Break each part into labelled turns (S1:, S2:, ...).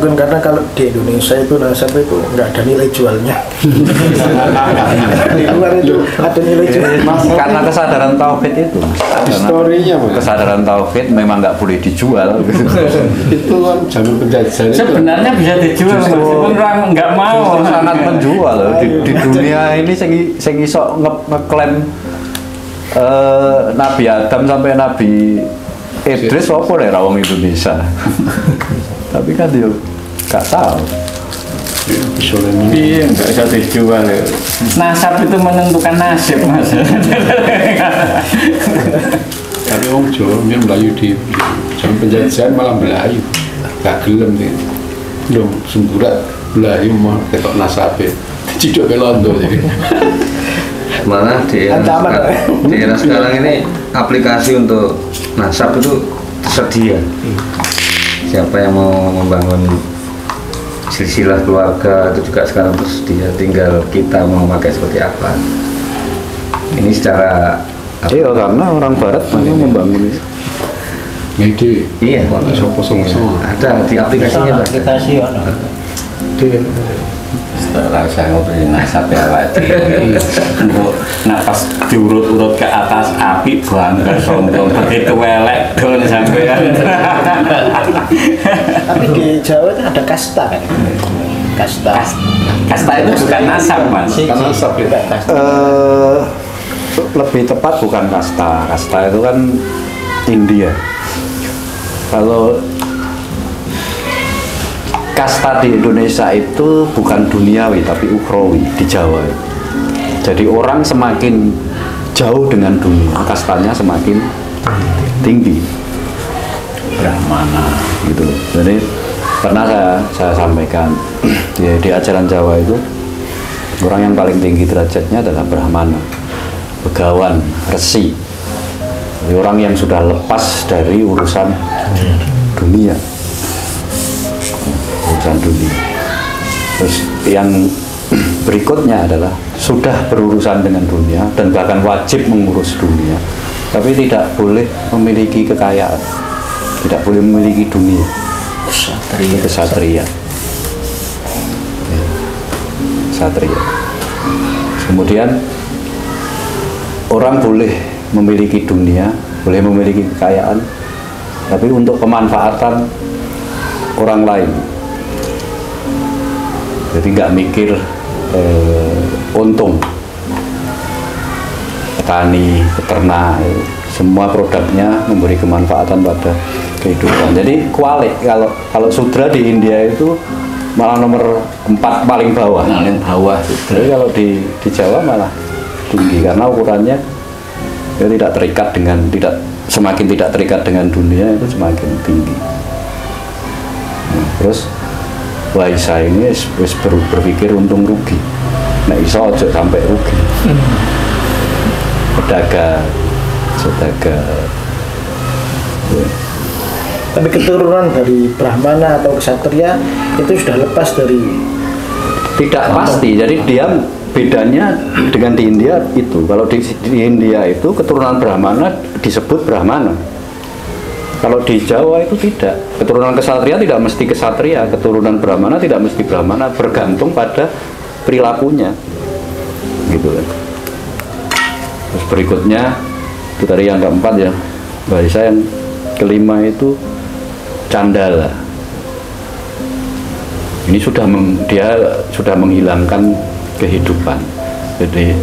S1: kan karena kalau di Indonesia itu nasab itu nggak ada nilai jualnya. Di luar itu ada nilai jual.
S2: Karena kesadaran tauhid itu.
S3: Historinya,
S2: kesadaran tauhid memang nggak boleh dijual.
S3: Itu kan zaman penjajahan.
S4: Sebenarnya bisa dijual, meskipun orang nggak mau.
S2: Sangat menjual di dunia ini. Sing iso ngeklaim Nabi Adam sampai Nabi Idris apa deh rawang Indonesia. Tapi kan dia nggak tahu.
S4: Iya, nggak bisa dijual. Nasab itu menentukan nasib, Mas.
S3: Tapi orang Jawa dia Melayu di zaman penjajahan malah Melayu, gak gelem nih. Dong sunggurat Melayu mah ketok nasabe, cidok ke Londo jadi.
S5: Malah di era sekarang ini aplikasi untuk nasab itu tersedia. Siapa yang mau membangun silsilah keluarga itu juga sekarang tersedia, tinggal kita mau pakai seperti apa. Ini secara
S2: iya, karena orang Barat memang membangun itu.
S3: Mede.
S5: Iya.
S3: Ada
S5: di aplikasinya.
S4: Aplikasi ada. Setelah saya ngobrol nasab ya Pak, nah pas diurut-urut ke atas api bangga sombong, begitu welek don sampean.
S1: Tapi di Jawa itu ada kasta kan?
S4: Kasta itu bukan nasab, Mas.
S3: Karena nasab ya.
S2: Lebih tepat bukan kasta. Kasta itu kan India. Kalau kasta di Indonesia itu bukan duniawi tapi ukhrawi di Jawa. Jadi orang semakin jauh dengan dunia, kastanya semakin tinggi.
S4: Brahmana
S2: Gitu loh. Jadi pernah saya sampaikan di ajaran Jawa itu orang yang paling tinggi derajatnya adalah Brahmana, begawan, resi. Jadi orang yang sudah lepas dari urusan dunia. Terus yang berikutnya adalah sudah berurusan dengan dunia dan bahkan wajib mengurus dunia, tapi tidak boleh memiliki kekayaan, tidak boleh memiliki dunia. Kesatria. Kemudian orang boleh memiliki dunia, boleh memiliki kekayaan, tapi untuk pemanfaatan orang lain. Jadi nggak mikir untung. Petani, peternak, semua produknya memberi kemanfaatan pada kehidupan. Jadi kualik, kalau sudra di India itu malah nomor 4 paling bawah.
S4: paling bawah.
S2: Jadi kalau di Jawa malah tinggi karena ukurannya ya tidak terikat dengan semakin tidak terikat dengan dunia itu semakin tinggi. Nah, terus Waisa ini wis berpikir untung rugi. Nah iso aja sampai rugi. Pedagang. Ya.
S1: Tapi keturunan dari Brahmana atau Ksatria itu sudah lepas dari
S2: Tidak pasti. Jadi dia bedanya dengan di India itu. Kalau di India itu keturunan Brahmana disebut Brahmana. Kalau di Jawa itu tidak. Keturunan Ksatria tidak mesti Ksatria, keturunan Brahmana tidak mesti Brahmana, bergantung pada perilakunya. Gitu kan. Terus berikutnya itu tadi yang keempat ya. Bahasa yang kelima itu Candala. Ini dia sudah menghilangkan kehidupan. Jadi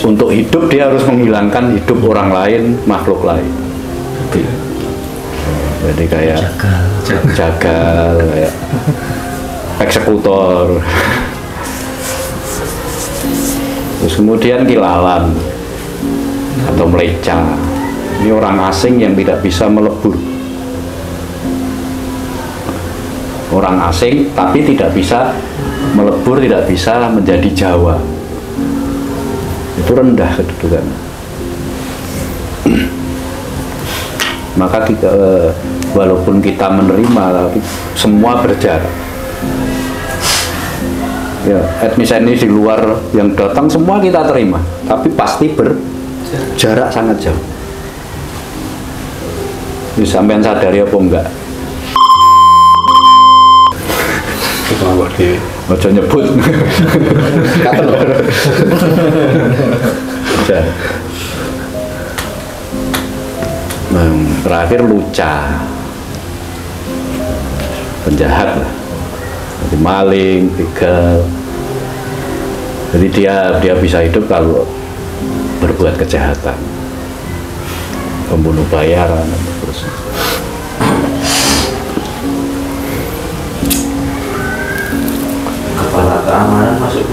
S2: untuk hidup dia harus menghilangkan hidup orang lain, makhluk lain. Jadi kayak jagal, kayak eksekutor. Terus kemudian kilalan atau meleca. Ini orang asing yang tidak bisa melebur. Orang asing tapi tidak bisa melebur, tidak bisa menjadi Jawa. Itu rendah kedudukan. Maka kita, walaupun kita menerima, tapi semua berjarak. Ya, etnis-etnis di luar yang datang semua kita terima, tapi pasti berjarak sangat jauh. Sampean sadari apa enggak?
S3: kelompok dhewe.
S2: Ojo nyebut.
S1: Kata loh.
S2: Udah. Terakhir Luca, penjahat lah, jadi maling, begal. Jadi dia bisa hidup kalau berbuat kejahatan, pembunuh bayaran dan seterusnya.
S4: Kepala keamanan masuk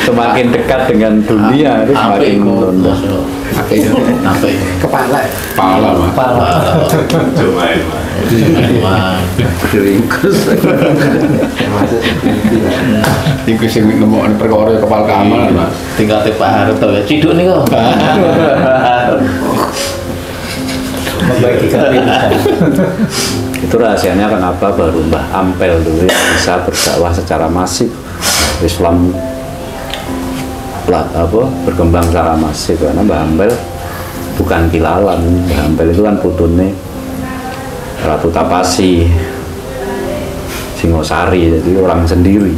S2: Semakin dekat dengan dunia itu semakin rendah.
S1: Kepala.
S3: Pala mah.
S4: cuma
S5: Diringkus.
S3: Iku sing nemokne perkara kepala keamanan Mas.
S1: Tingkatnya Pak Harto ya. Ciduk nih kok. Membagikan pilihan.
S2: Itu rahasianya kenapa baru Mbah Ampel dulu bisa berdakwah secara masif. Islam berkembang secara masif karena Mbah Ampel bukan kilalan. Mbah Ampel itu kan putune Ratu Tapasi, Singosari, jadi orang sendiri.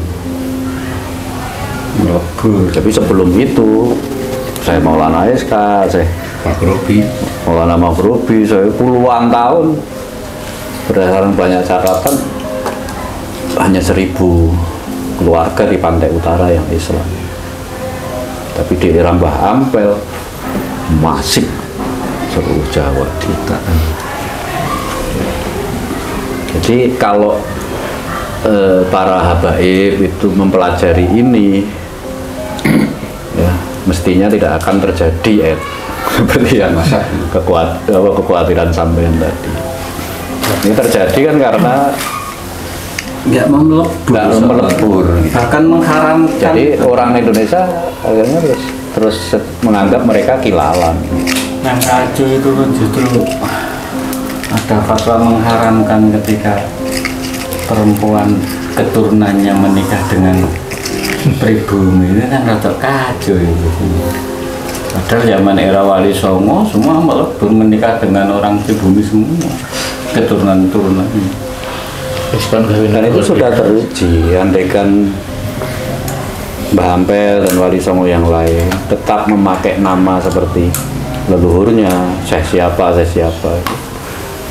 S2: Tapi sebelum itu saya Maulana SK, saya
S3: Maghribi.
S2: Maulana Maghribi, saya puluhan tahun berdasarkan banyak catatan hanya 1000 keluarga di pantai utara yang Islam. Tapi di era Mbah Ampel masif seluruh Jawa jutaan. Jadi kalau para habaib itu mempelajari ini, ya mestinya tidak akan terjadi seperti yang kekhawatiran sampean tadi. Ini terjadi kan karena
S4: nggak melebur, bahkan mengharamkan.
S2: Jadi orang Indonesia akhirnya terus menganggap mereka kilalan.
S4: Yang kacau itu justru ada fatwa mengharamkan ketika perempuan keturunannya menikah dengan pribumi, ini kan rada kacau itu. Padahal zaman era Wali Songo semua melebur menikah dengan orang pribumi semua, keturunan-keturunan.
S2: Dan itu sudah teruji, andaikan Mbah Ampel dan Wali Songo yang lain tetap memakai nama seperti leluhurnya, saya siapa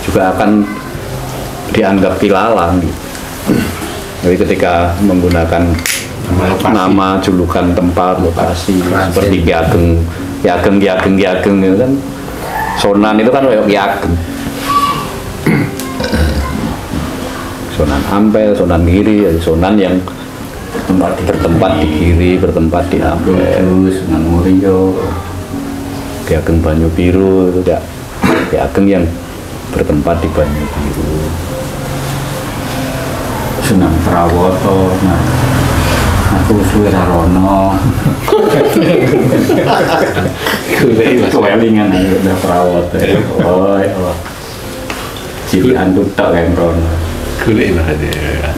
S2: juga akan dianggap kilalan. Jadi ketika menggunakan nama, julukan tempat, lokasi seperti Ki Ageng itu kan, Sonan itu kan kayak Ki Ageng. Sunan Ampel, Sunan Giri, Sunan yang bertempat di Giri, bertempat di Ampel,
S4: Sunan Muria,
S2: Ki Ageng Banyu Biru itu ya, Ki Ageng yang bertempat di Banyu Biru.
S4: Sunan Prawoto, nah aku Suwirarono, kewelingan aja udah Prawoto, cilian tutak yang rono.
S3: Golek lah dia.